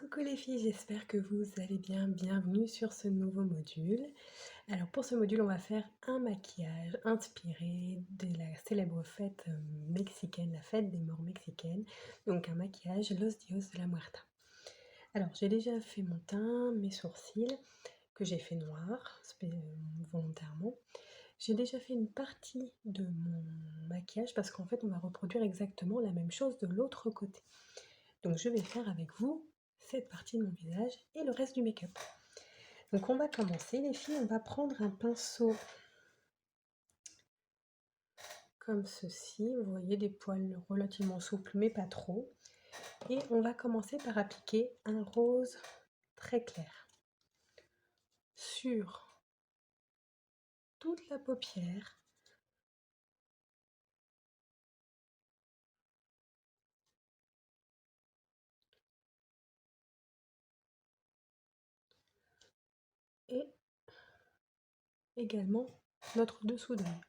Coucou les filles, j'espère que vous allez bien. Bienvenue sur ce nouveau module. Alors pour ce module, on va faire un maquillage inspiré de la célèbre fête mexicaine, la fête des morts mexicaine. Donc un maquillage Los Dios de la Muerta. Alors j'ai déjà fait mon teint, mes sourcils, que j'ai fait noir volontairement. J'ai déjà fait une partie de mon maquillage parce qu'en fait on va reproduire exactement la même chose de l'autre côté. Donc je vais faire avec vous cette partie de mon visage et le reste du make-up. Donc on va commencer les filles, on va prendre un pinceau comme ceci, vous voyez des poils relativement souples mais pas trop. Et on va commencer par appliquer un rose très clair sur toute la paupière. Et également notre dessous d'œil.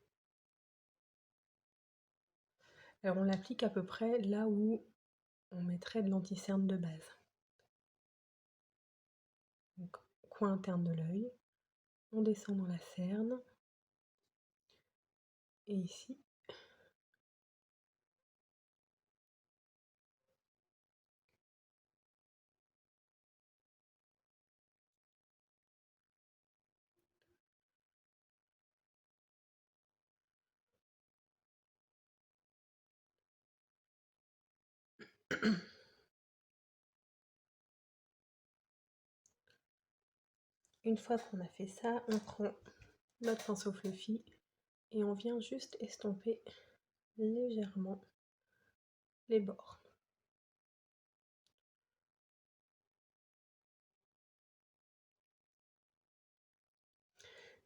Alors on l'applique à peu près là où on mettrait de l'anti-cerne de base. Donc coin interne de l'œil, on descend dans la cerne et ici. Une fois qu'on a fait ça, on prend notre pinceau fluffy et on vient juste estomper légèrement les bords.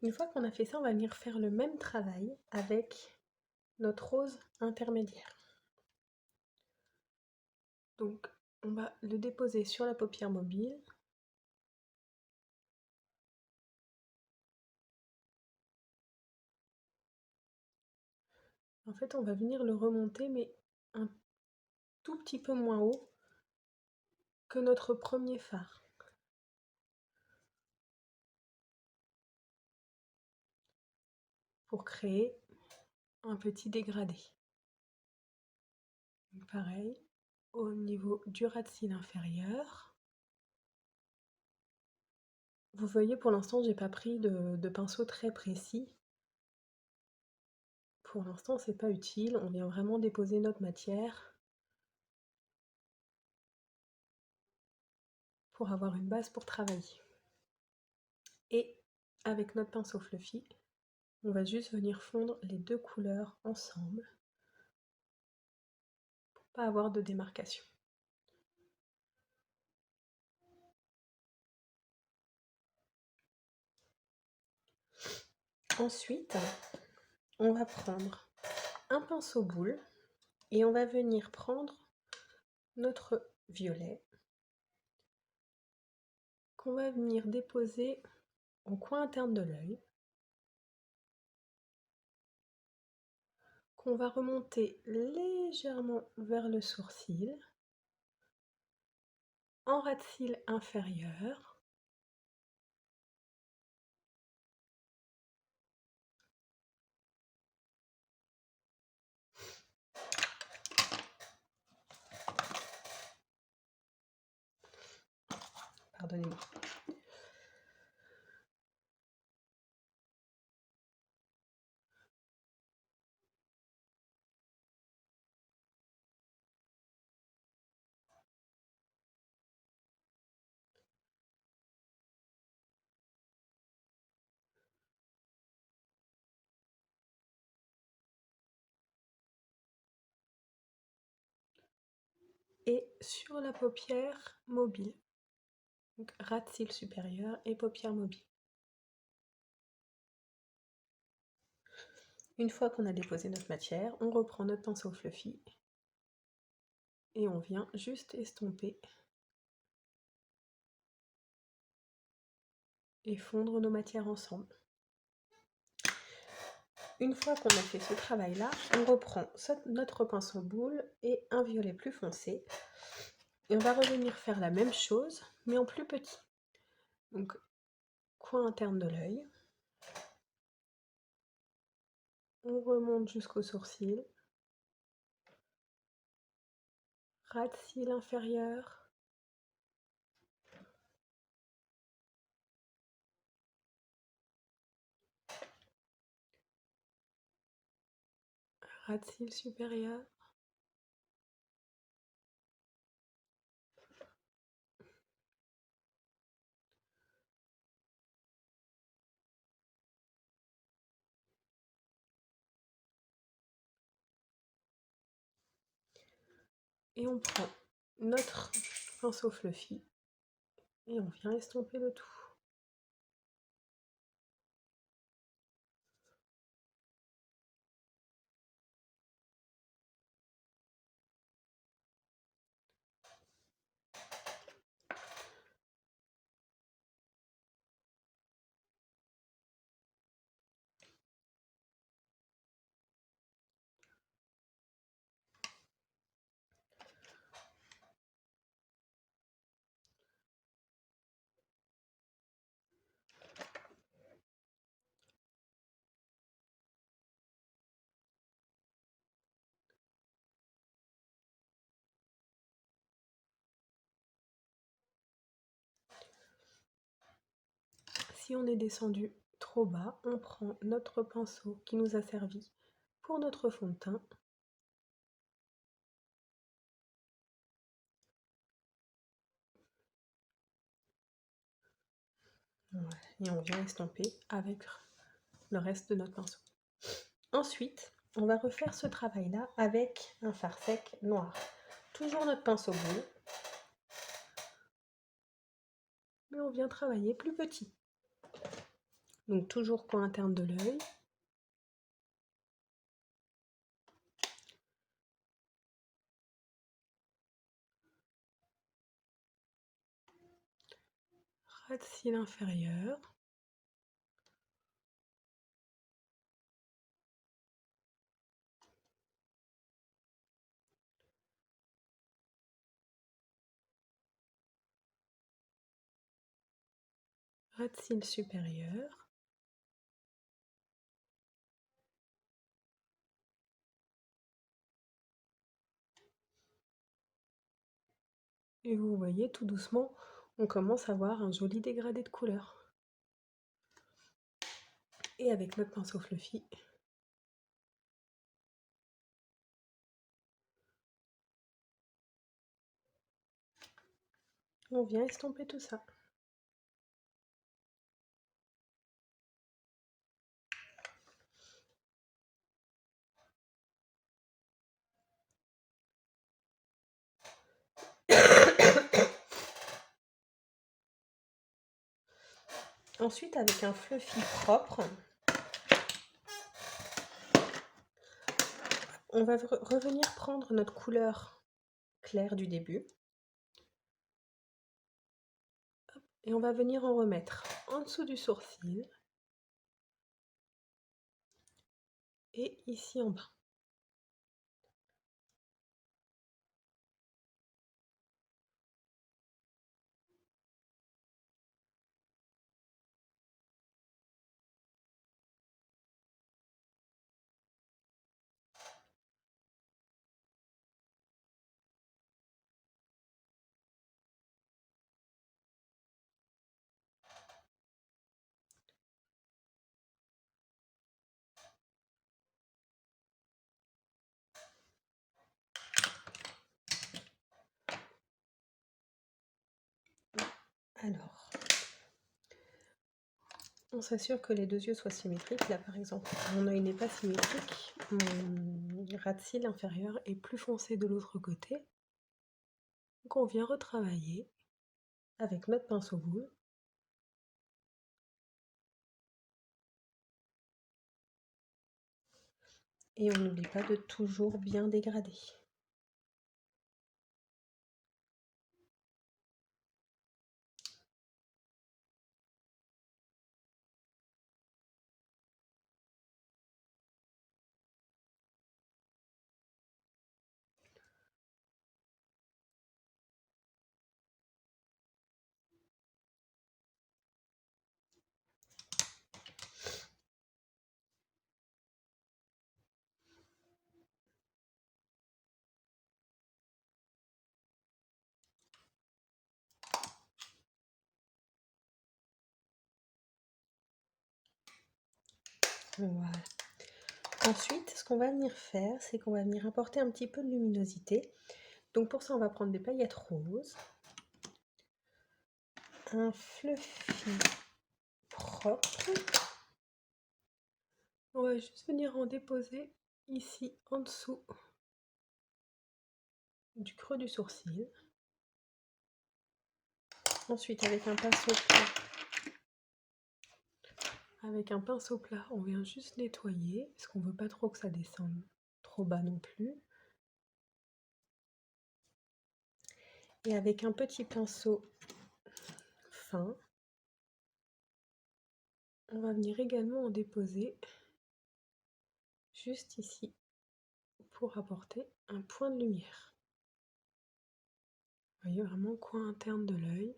Une fois qu'on a fait ça, on va venir faire le même travail avec notre rose intermédiaire. Donc on va le déposer sur la paupière mobile. En fait, on va venir le remonter, mais un tout petit peu moins haut que notre premier fard. Pour créer un petit dégradé. Donc pareil, au niveau du ras de cils inférieur. Vous voyez, pour l'instant, j'ai pas pris de pinceau très précis. Pour l'instant, c'est pas utile. On vient vraiment déposer notre matière pour avoir une base pour travailler. Et avec notre pinceau fluffy, on va juste venir fondre les deux couleurs ensemble pour pas avoir de démarcation. Ensuite, on va prendre un pinceau boule et on va venir prendre notre violet qu'on va venir déposer au coin interne de l'œil, qu'on va remonter légèrement vers le sourcil, en ras de cils inférieur, pardonnez-moi. Et sur la paupière mobile, donc ras de cils supérieur et paupière mobile. Une fois qu'on a déposé notre matière, on reprend notre pinceau fluffy et on vient juste estomper et fondre nos matières ensemble. Une fois qu'on a fait ce travail-là, on reprend notre pinceau boule et un violet plus foncé Et on va revenir faire la même chose, mais en plus petit. Donc, coin interne de l'œil. On remonte jusqu'au sourcil. Ras de cils inférieur. Ras de cils supérieur. Et on prend notre pinceau fluffy et on vient estomper le tout. Si on est descendu trop bas, on prend notre pinceau qui nous a servi pour notre fond de teint. Voilà. Et on vient estomper avec le reste de notre pinceau. Ensuite, on va refaire ce travail-là avec un fard sec noir. Toujours notre pinceau bleu, mais on vient travailler plus petit. Donc toujours coin interne de l'œil. Ras de cils inférieur. Ras de cils supérieur. Et vous voyez, tout doucement, on commence à avoir un joli dégradé de couleur. Et avec notre pinceau fluffy, on vient estomper tout ça. Ensuite, avec un fluffy propre, on va revenir prendre notre couleur claire du début. Et on va venir en remettre en dessous du sourcil et ici en bas. Alors, on s'assure que les deux yeux soient symétriques. Là, par exemple, mon œil n'est pas symétrique. Mon ras de cils inférieur est plus foncé de l'autre côté. Donc, on vient retravailler avec notre pinceau boule. Et on n'oublie pas de toujours bien dégrader. Voilà. Ensuite, ce qu'on va venir faire, c'est qu'on va venir apporter un petit peu de luminosité. Donc pour ça, on va prendre des paillettes roses, un fluffy propre. On va juste venir en déposer ici en dessous du creux du sourcil. Ensuite, avec un pinceau plat, on vient juste nettoyer, parce qu'on ne veut pas trop que ça descende trop bas non plus. Et avec un petit pinceau fin, on va venir également en déposer juste ici pour apporter un point de lumière. Vous voyez vraiment le coin interne de l'œil,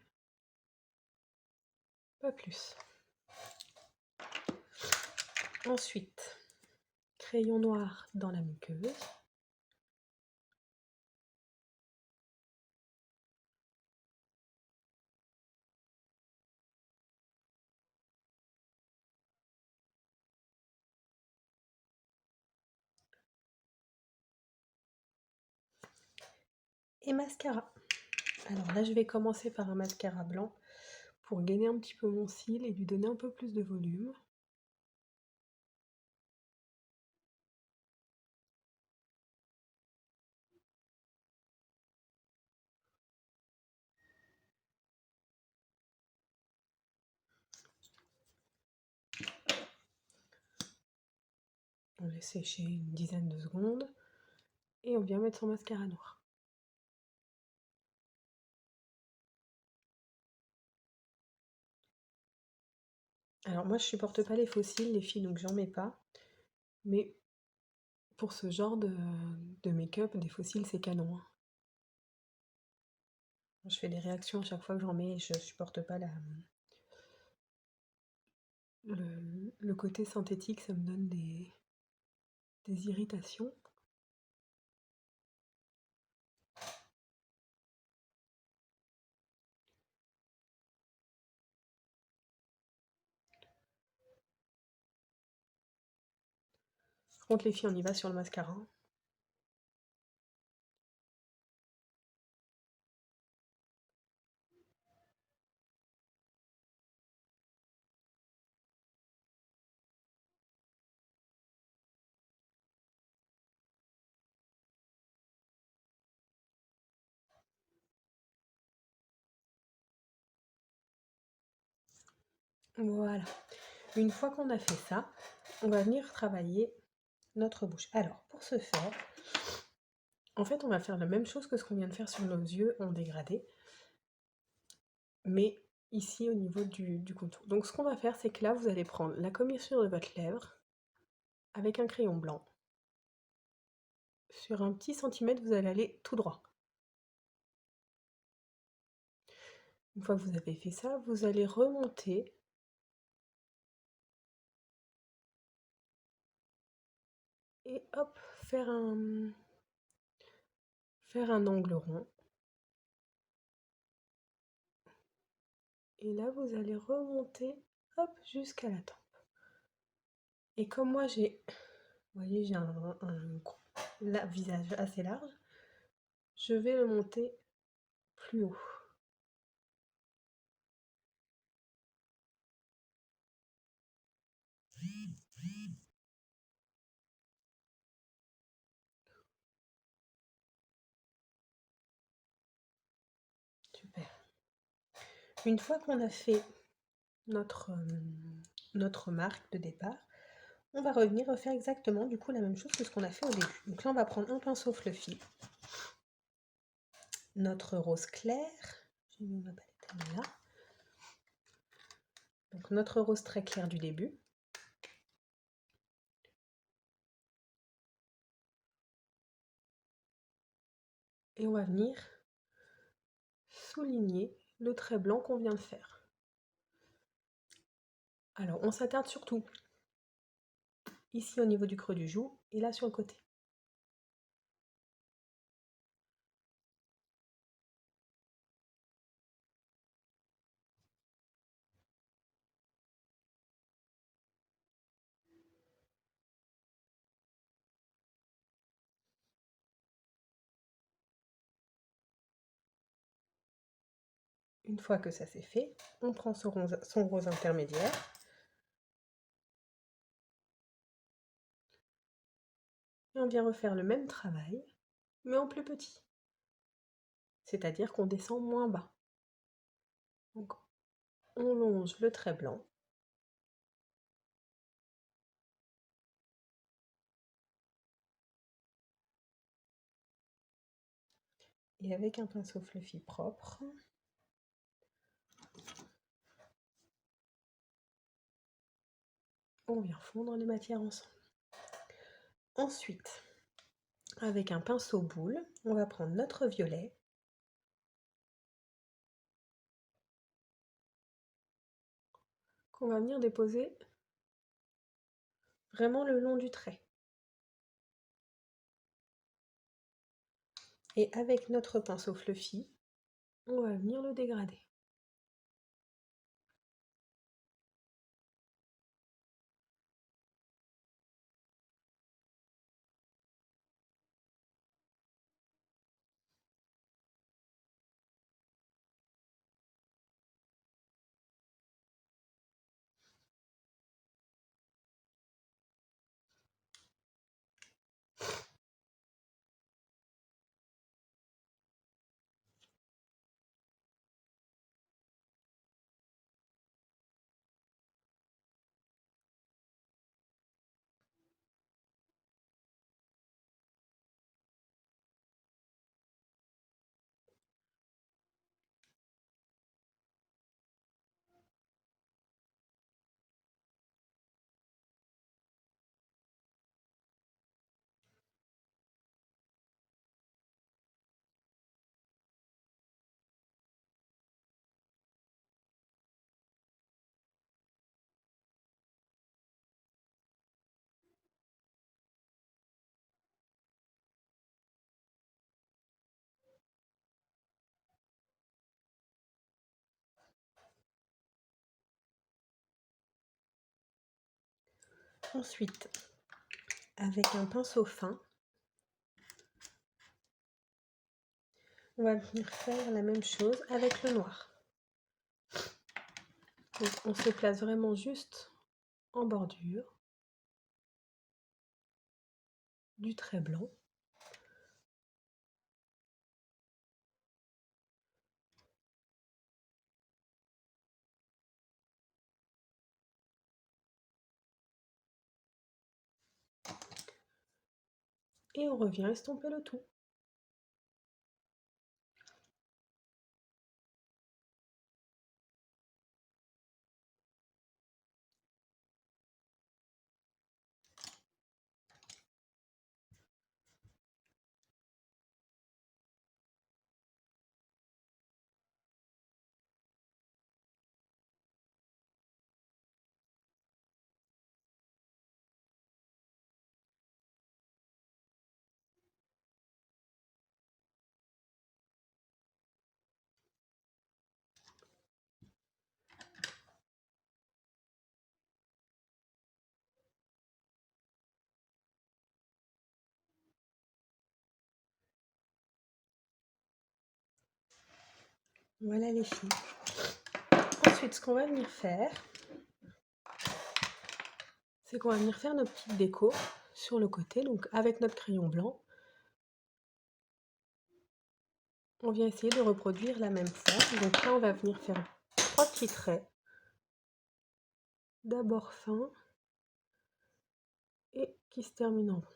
pas plus. Ensuite, crayon noir dans la muqueuse. Et mascara. Alors là, je vais commencer par un mascara blanc pour gainer un petit peu mon cil et lui donner un peu plus de volume. On laisse sécher une dizaine de secondes et on vient mettre son mascara noir. Alors moi, je supporte pas les faux cils, les filles, donc j'en mets pas. Mais pour ce genre de make-up, des faux cils, c'est canon, hein. Je fais des réactions à chaque fois que j'en mets et je supporte pas le côté synthétique, ça me donne des irritations. Par contre, les filles, on y va sur le mascara. Voilà. Une fois qu'on a fait ça, on va venir travailler notre bouche. Alors, pour ce faire, en fait, on va faire la même chose que ce qu'on vient de faire sur nos yeux en dégradé, mais ici au niveau du contour. Donc ce qu'on va faire, c'est que là, vous allez prendre la commissure de votre lèvre avec un crayon blanc. Sur un petit centimètre, vous allez aller tout droit. Une fois que vous avez fait ça, vous allez remonter et hop, faire un angle rond. Et là, vous allez remonter, hop, jusqu'à la tempe. Et comme moi, vous voyez, j'ai un visage assez large, je vais le monter plus haut. Super. Une fois qu'on a fait notre marque de départ, on va revenir refaire exactement du coup la même chose que ce qu'on a fait au début. Donc là, on va prendre un pinceau fluffy, notre rose clair, j'ai mis ma palette, elle est là. Donc notre rose très clair du début. Et on va venir souligner le trait blanc qu'on vient de faire. Alors on s'attarde surtout ici au niveau du creux du joug et là sur le côté. Une fois que ça c'est fait, on prend son rose intermédiaire et on vient refaire le même travail, mais en plus petit. C'est-à-dire qu'on descend moins bas. Donc, on longe le trait blanc. Et avec un pinceau fluffy propre, on vient fondre les matières ensemble. Ensuite, avec un pinceau boule, on va prendre notre violet qu'on va venir déposer vraiment le long du trait. Et avec notre pinceau fluffy, on va venir le dégrader. Ensuite, avec un pinceau fin, on va venir faire la même chose avec le noir. Donc, on se place vraiment juste en bordure du trait blanc. Et on revient estomper le tout. Voilà les filles. Ensuite, ce qu'on va venir faire, c'est qu'on va venir faire notre petite déco sur le côté. Donc avec notre crayon blanc, on vient essayer de reproduire la même forme. Donc là, on va venir faire 3 petits traits. D'abord fin et qui se terminent en rond.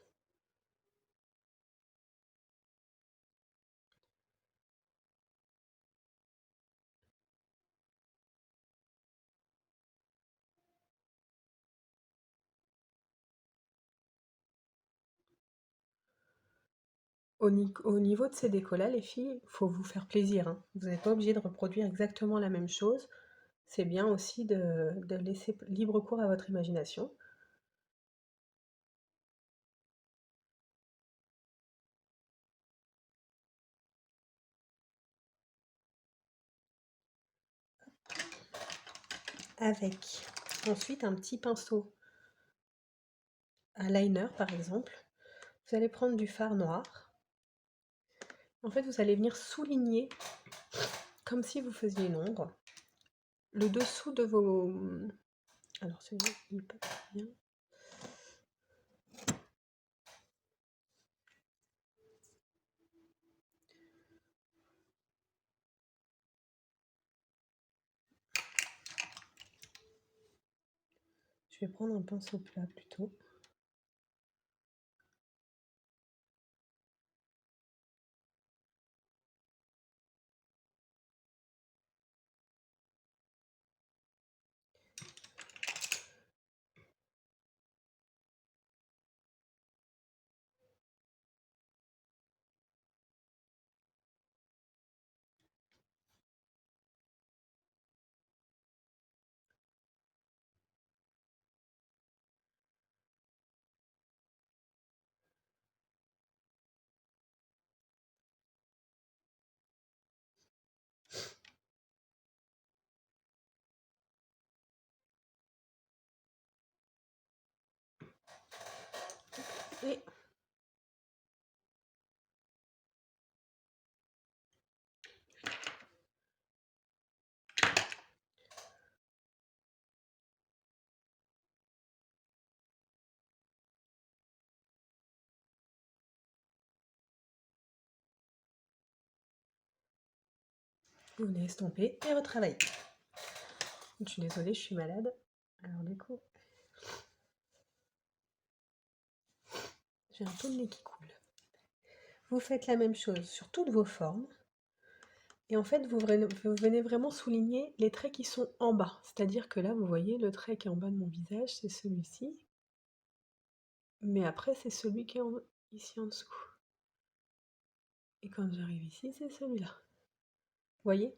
Au niveau de ces décos-là, les filles, il faut vous faire plaisir, hein. Vous n'êtes pas obligé de reproduire exactement la même chose. C'est bien aussi de laisser libre cours à votre imagination. Avec ensuite un petit pinceau à liner par exemple, vous allez prendre du fard noir. En fait, vous allez venir souligner comme si vous faisiez une ombre. Le dessous de vos... Alors celui-là, il est pas très bien. Je vais prendre un pinceau plat plutôt. Et vous venez estomper et retravailler. Je suis désolée, je suis malade. Alors du coup, j'ai un peu le nez qui coule. Vous faites la même chose sur toutes vos formes. Et en fait, vous venez vraiment souligner les traits qui sont en bas. C'est-à-dire que là, vous voyez, le trait qui est en bas de mon visage, c'est celui-ci. Mais après, c'est celui qui est ici en dessous. Et quand j'arrive ici, c'est celui-là. Vous voyez?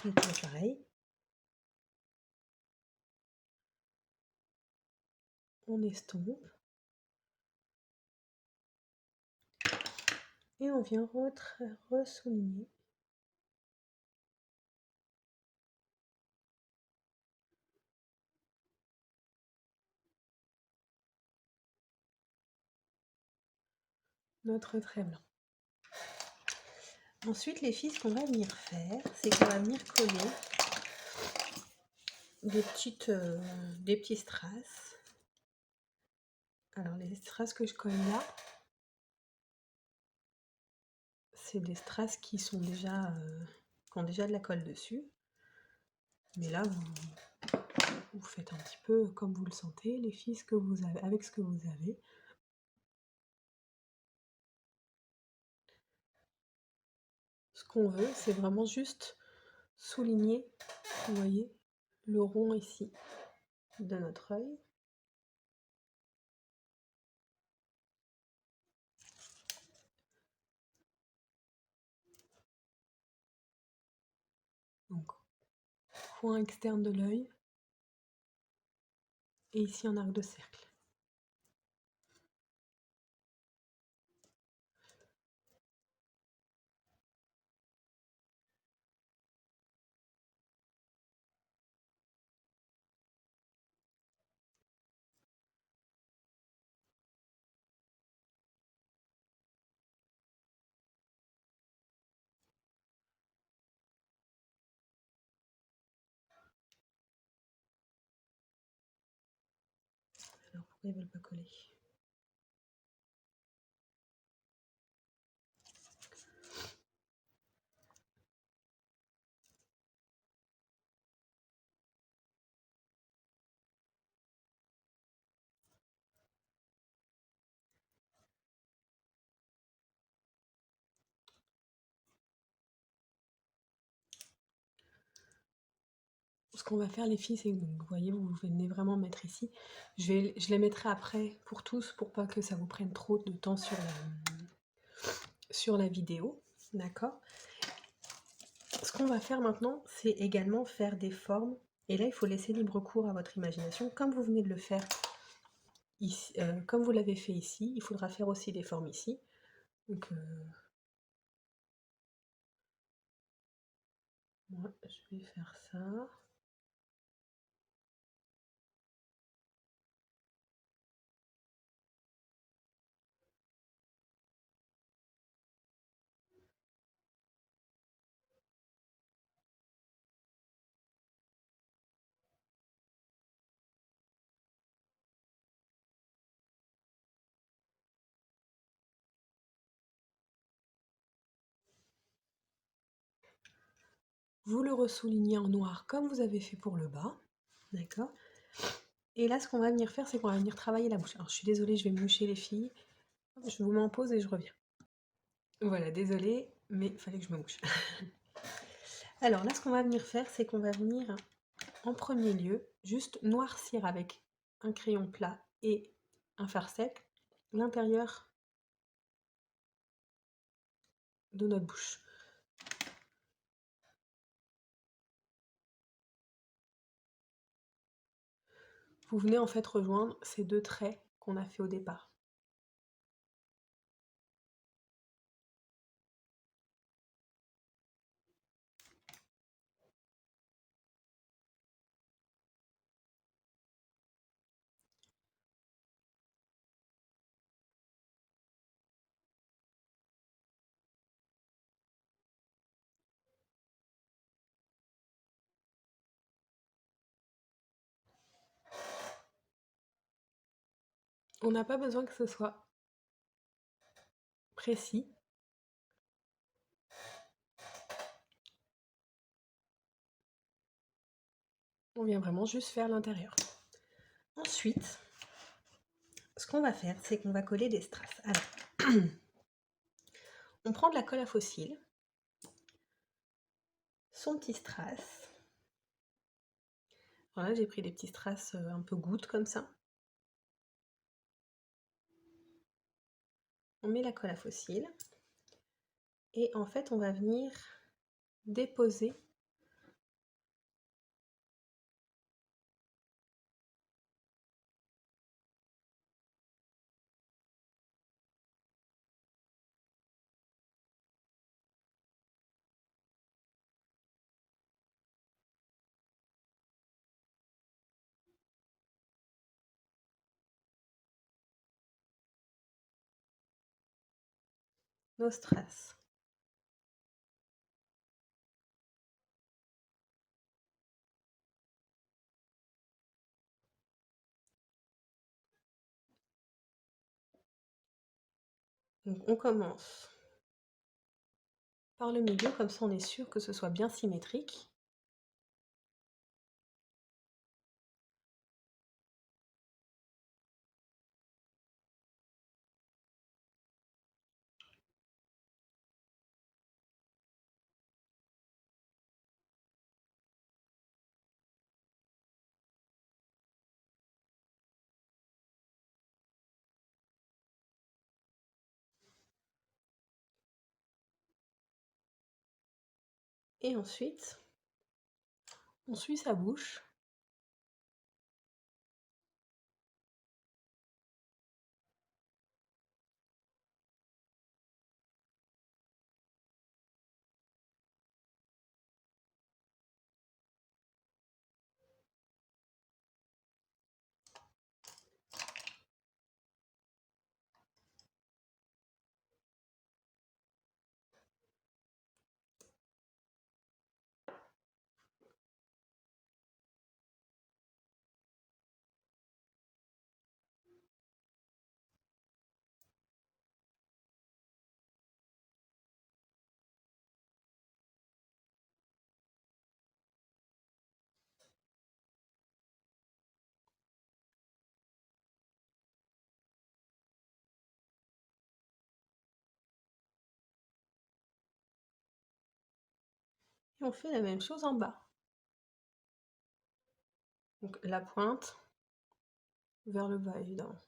Donc pareil. On estompe. Et on vient ressouligner. Notre trait blanc. Ensuite, les filles, ce qu'on va venir faire, c'est qu'on va venir coller des petits strass. Alors, les strass que je colle là, c'est des strass qui sont déjà, qui ont déjà de la colle dessus. Mais là, vous faites un petit peu comme vous le sentez, les filles, avec ce que vous avez. Ce qu'on veut, c'est vraiment juste souligner, vous voyez, le rond ici de notre œil. Donc, coin externe de l'œil. Et ici un arc de cercle. Alors pourquoi ils ne veulent pas coller? Ce qu'on va faire les filles, c'est que vous voyez, vous venez vraiment mettre ici. Je les mettrai après pour tous, pour pas que ça vous prenne trop de temps sur la vidéo. D'accord? Ce qu'on va faire maintenant, c'est également faire des formes. Et là, il faut laisser libre cours à votre imagination, comme vous venez de le faire ici, comme vous l'avez fait ici. Il faudra faire aussi des formes ici. Donc, moi, je vais faire ça. vous le ressoulignez en noir comme vous avez fait pour le bas, d'accord? Et là, ce qu'on va venir faire, c'est qu'on va venir travailler la bouche. Alors, je suis désolée, je vais me moucher les filles. Je vous mets en pause et je reviens. Voilà, désolée, mais il fallait que je me mouche. Alors là, ce qu'on va venir faire, c'est qu'on va venir, en premier lieu, juste noircir avec un crayon plat et un fard sec l'intérieur de notre bouche. Vous venez en fait rejoindre ces deux traits qu'on a fait au départ. On n'a pas besoin que ce soit précis. On vient vraiment juste faire l'intérieur. Ensuite, ce qu'on va faire, c'est qu'on va coller des strass. Alors, on prend de la colle à fossiles, son petit strass. Voilà, j'ai pris des petits strass un peu gouttes comme ça. On met la colle à fossiles et en fait, on va venir déposer nos strass. Donc on commence par le milieu, comme ça on est sûr que ce soit bien symétrique. Et ensuite, on suit sa bouche. Et on fait la même chose en bas. Donc la pointe vers le bas, évidemment.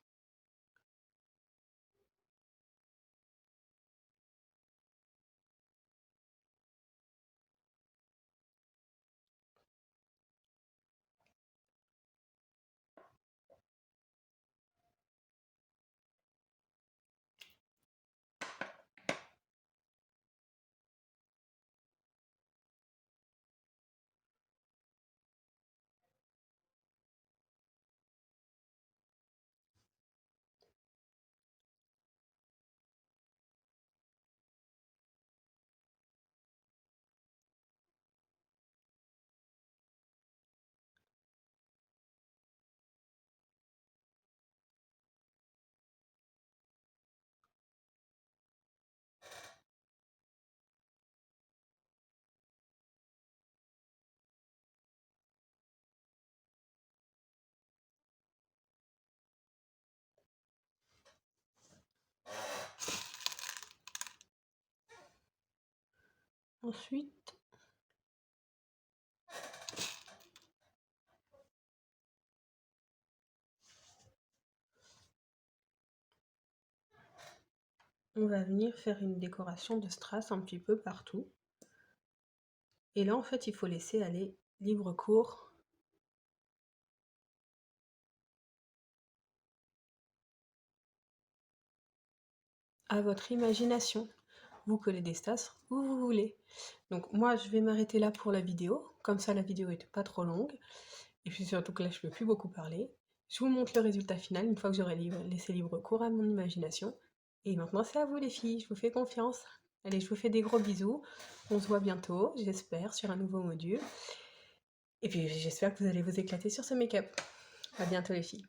Ensuite, on va venir faire une décoration de strass un petit peu partout. Et là, en fait, il faut laisser aller libre cours à votre imagination. Vous collez des strass où vous voulez. Donc moi, je vais m'arrêter là pour la vidéo. Comme ça, la vidéo n'est pas trop longue. Et puis surtout que là, je ne peux plus beaucoup parler. Je vous montre le résultat final une fois que j'aurai laissé libre cours à mon imagination. Et maintenant, c'est à vous les filles, je vous fais confiance. Allez, je vous fais des gros bisous. On se voit bientôt, j'espère, sur un nouveau module. Et puis j'espère que vous allez vous éclater sur ce make-up. À bientôt les filles.